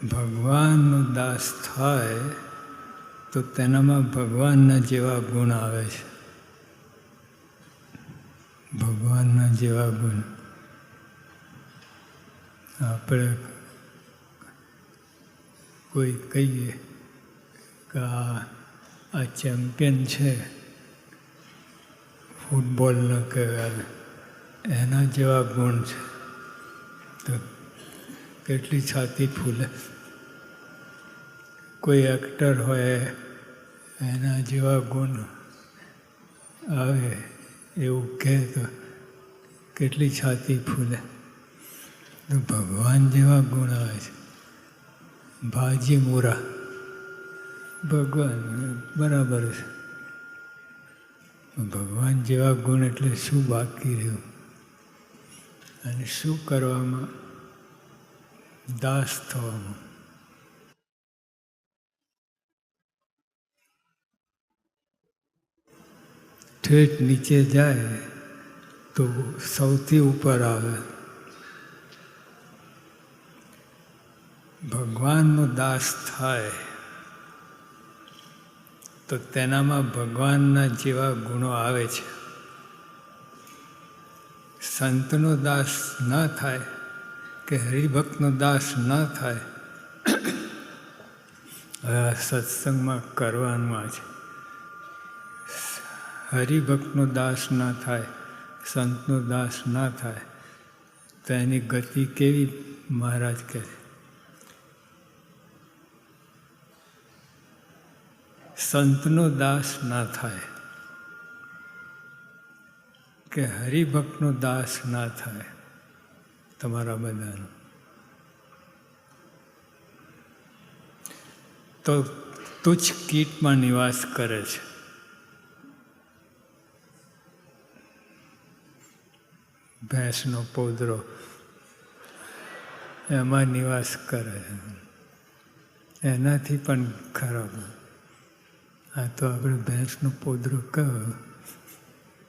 ભગવાનનો દાસ થાય તો તેનામાં ભગવાનના જેવા ગુણ આવે છે. ભગવાનના જેવા ગુણ આપણે કોઈ કહીએ કે આ ચેમ્પિયન છે ફૂટબોલનો કે એના જેવા ગુણ છે તો કેટલી છાતી ફૂલે. કોઈ એક્ટર હોય એના જેવા ગુણ આવે એવું કહે તો કેટલી છાતી ફૂલે. તો ભગવાન જેવા ગુણ આવે છે. ભાજી મૂરા ભગવાન બરાબર છે. ભગવાન જેવા ગુણ એટલે શું બાકી રહ્યું અને શું કરવામાં? દાસ થવામાં. ઠેઠ નીચે જાય તો સૌથી ઉપર આવે. ભગવાનનો દાસ થાય તો તેનામાં ભગવાનના જેવા ગુણો આવે છે. સંતનો દાસ ન થાય કે હરિભક્તનો દાસ ન થાય હવે આ સત્સંગમાં કરવાનું છે. હરિભક્તનો દાસ ના થાય, સંતનો દાસ ના થાય તો એની ગતિ કેવી? મહારાજ કહે સંતનો દાસ ના થાય કે હરિભક્તનો દાસ ના થાય તમારા બધાનો તો તુચ્છ કીટમાં નિવાસ કરે છે. ભેંસનો પોદરો એમાં નિવાસ કરે છે. એનાથી પણ ખરાબ. આ તો આપણે ભેંસનો પોદરો કહો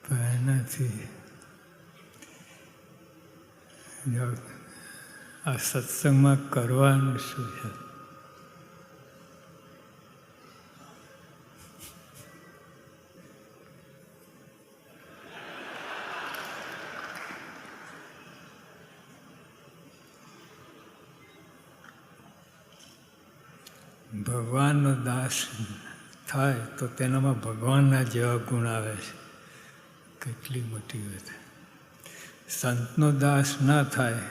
પણ એનાથી આ સત્સંગમાં કરવાનું શું છે? ભગવાનનો દાસ થાય તો તેનામાં ભગવાનના જેવા ગુણ આવે છે. કેટલી મોટી વાત. સંતનો દાસ ના થાય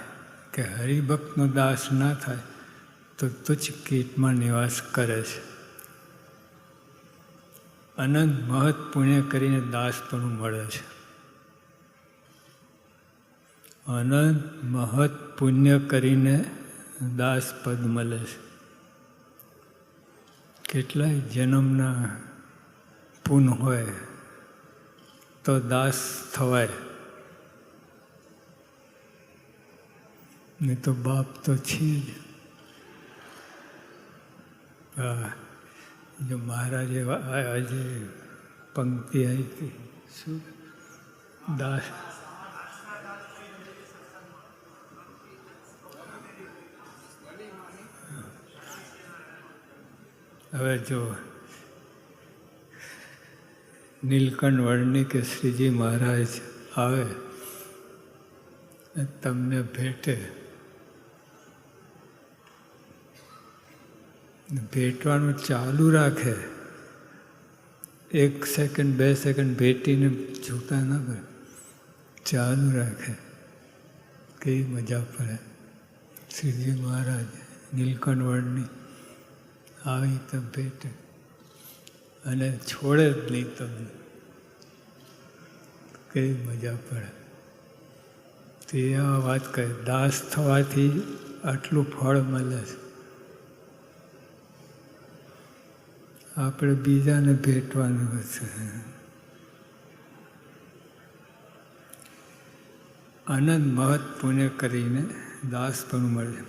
કે હરિભક્તનો દાસ ના થાય તો તુચ્છ કીટમાં નિવાસ કરે છે. અનંત મહત પુણ્ય કરીને દાસપણું મળે છે. અનંત મહત પુણ્ય કરીને દાસપદ મળે છે. કેટલાય જન્મના પુન હોય તો દાસ થવાય, નહીં તો બાપ તો છે જ. જો મહારાજે આજે પંક્તિ આવી હતી શું? દાસ હવે જો નીલકંઠ વર્ણિ કે શ્રીજી મહારાજ આવે તમને ભેટે, ભેટવાનું ચાલુ રાખે, 1 સેકન્ડ 2 સેકન્ડ ભેટીને છૂટા ના કરે, ચાલુ રાખે. કેવી મજા પડે. શ્રીજી મહારાજ નીલકંઠ વર્ણિ આવી તો ભેટે અને છોડે જ નહીં તમને. કેવી મજા પડે. તે આ વાત કહે દાસ થવાથી આટલું ફળ મળે છે. આપણે બીજાને ભેટવાનું છે. અનંત મહત પુણ્ય કરીને દાસ પણ મળે.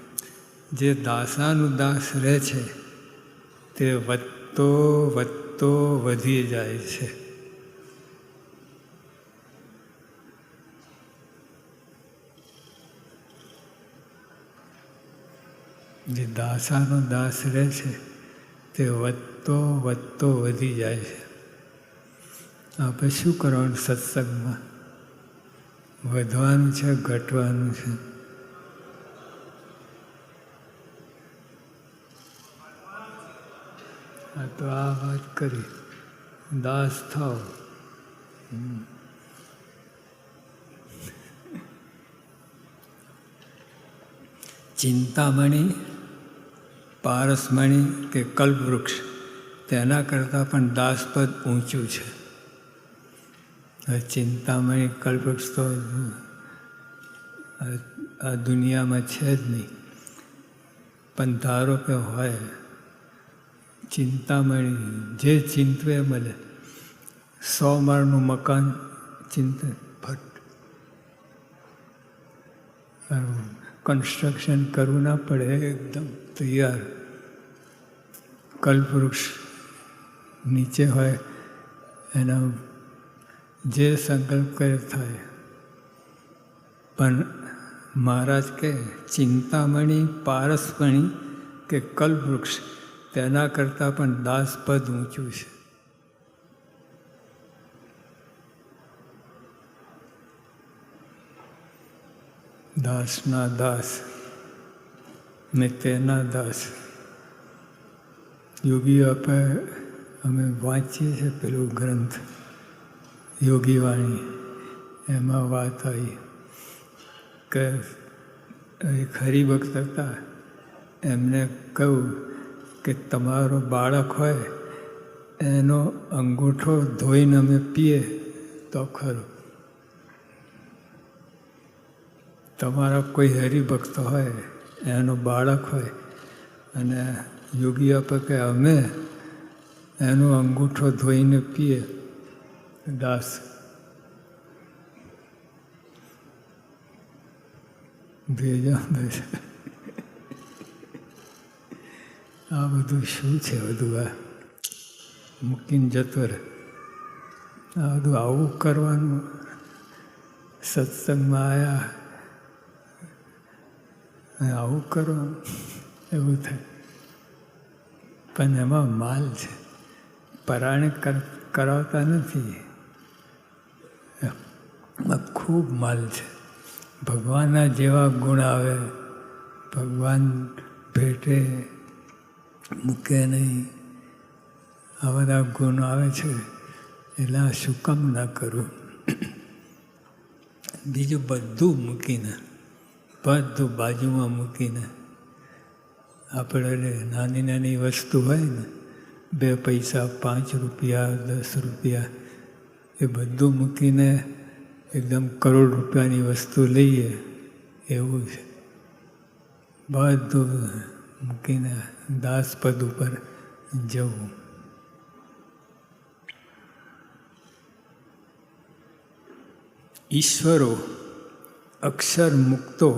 જે દાસાનું દાસ રહે છે તે વધતો વધતો વધી જાય છે. જે દાસાનો દાસ રહે છે તે વધતો વધતો વધી જાય છે. આપણે શું કરવાનું સત્સંગમાં? વધવાનું છે, ઘટવાનું છે? આ તો આ વાત કરી, દાસ થાવ. ચિંતામણી, પારસમણી કે કલ્પવૃક્ષ તેના કરતાં પણ દાસપદ ઊંચું છે. ચિંતામણી કલ્પવૃક્ષ તો આ દુનિયામાં છે જ નહીં, પણ ધારો કે હોય ચિંતામણી, જે ચિંતવે મળે. 100 માળનું મકાન ચિંતે ફટ કન્સ્ટ્રક્શન કરવું ના પડે, એકદમ તૈયાર. કલ્પવૃક્ષ નીચે હોય એના જે સંકલ્પ કરે થાય. પણ મહારાજ કહે ચિંતામણી, પારસમણી કે કલ્પવૃક્ષ તેના કરતાં પણ દાસપદ ઊંચું છે. દાસના દાસ ને તેના દાસ. યોગીઓ અમે વાંચીએ છીએ પેલું ગ્રંથ યોગીવાણી, એમાં વાત આવી કે એક હરિભક્ત હતા, એમને કહ્યું કે તમારો બાળક હોય એનો અંગૂઠો ધોઈને અમે પીએ તો ખરું. તમારા કોઈ હરિભક્ત હોય એનો બાળક હોય અને યોગી આપે કે અમે એનો અંગૂઠો ધોઈને પીએ. દાસ ભેજા બેસ. આ બધું શું છે? બધું આ મૂકીને જતો રહે. આ બધું આવું કરવાનું. સત્સંગમાં આવ્યા આવું કરવાનું, એવું થાય. પણ એમાં માલ છે, પરાણે કરાવતા નથી. એમાં ખૂબ માલ છે. ભગવાનના જેવા ગુણ આવે, ભગવાન ભેટે મૂકે નહીં, આ બધા ગુણ આવે છે. એટલે આ શું કામ ના કરવું? બીજું બધું મૂકીને, બધું બાજુમાં મૂકીને, આપણે નાની નાની વસ્તુ હોય ને, 2 પૈસા, 5 રૂપિયા, 10 રૂપિયા, એ બધું મૂકીને એકદમ કરોડ રૂપિયાની વસ્તુ લઈએ એવું છે. બધું મૂકીને દાસપદ ઉપર જવું. ઈશ્વરો અક્ષર મુક્તો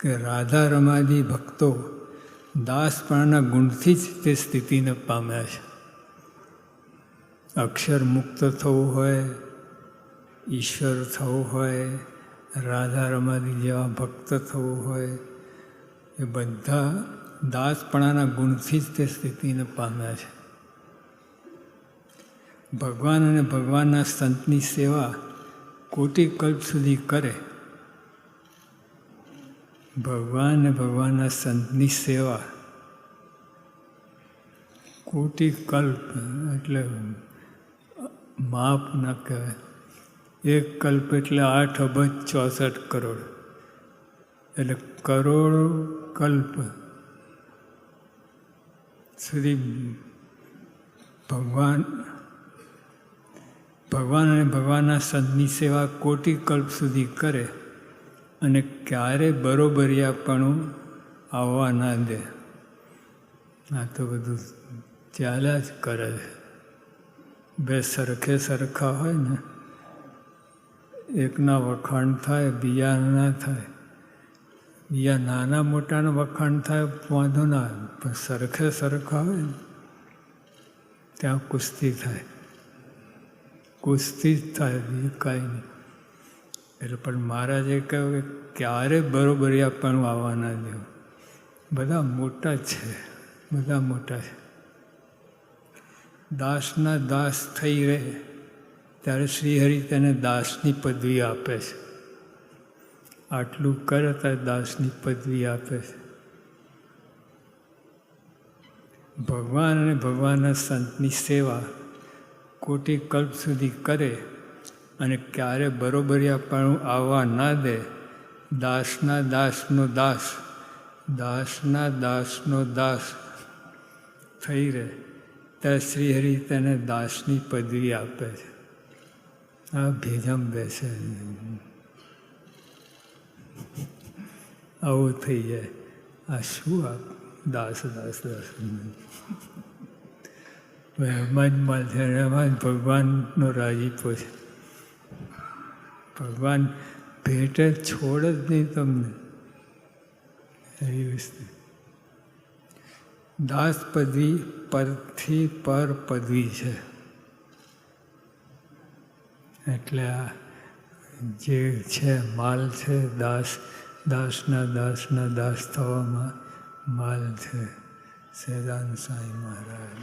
કે રાધા રમાદી ભક્તો દાસપણાના ગુણથી જ તે સ્થિતિને પામ્યા છે. અક્ષર મુક્ત થવું હોય, ઈશ્વર થવું હોય, રાધા રમાદી જેવા ભક્ત થવું હોય, એ બધા દાસપણાના ગુણથી જ તે સ્થિતિને પામ્યા છે. ભગવાન અને ભગવાનના સંતની સેવા કોટી કલ્પ સુધી કરે. ભગવાન અને ભગવાનના સંતની સેવા કોટી કલ્પ એટલે માપ ન કહેવાય. 1 કલ્પ એટલે 8 અબજ 64 કરોડ, એટલે કરોડો કલ્પ સુધી ભગવાન અને ભગવાનના સંતની સેવા કોટી કલ્પ સુધી કરે અને ક્યારે બરોબરિયાપણું આવવા ના દે. આ તો બધું ચાલ્યા જ કરે છે. 2 સરખે સરખા હોય ને, એકના વખાણ થાય, બીજાના ના થાય. બીજા નાના મોટાના વખાણ થાય વાંધો ના, પણ સરખે સરખા હોય ને ત્યાં કુસ્તી થાય. કુસ્તી જ થાય, બીજું કાંઈ નહીં. એટલે પણ મહારાજે કહ્યું કે ક્યારે બરોબરિયાપણું આવવા ના દેવું. બધા મોટા છે, બધા મોટા છે. દાસના દાસ થઈ રહે ત્યારે શ્રીહરિ તેને દાસની પદવી આપે છે. આટલું કરે ત્યારે દાસની પદવી આપે છે. ભગવાન અને ભગવાનના સંતની સેવા કોટી કલ્પ સુધી કરે અને ક્યારે બરોબરિયાપણું આવવા ના દે, દાસના દાસનો દાસ, દાસના દાસનો દાસ થઈ રહે ત્યારે શ્રીહરિ તેને દાસની પદવી આપે છે. આ ભેજામ બેસે આવું થઈ જાય. આ શું આપ દાસ દાસ દાસ એમાં જ માલ છે, એમાં જ ભગવાનનો રાજીપો છે. ભગવાન ભેટે છોડ જ નહીં તમને એવી વસ્તુ. દાસ પદવી પરથી પર પદવી છે. એટલે આ જે છે માલ છે, દાસના દાસ થવામાં માલ છે. સહેજાનંદ સાંઈ મહારાજ.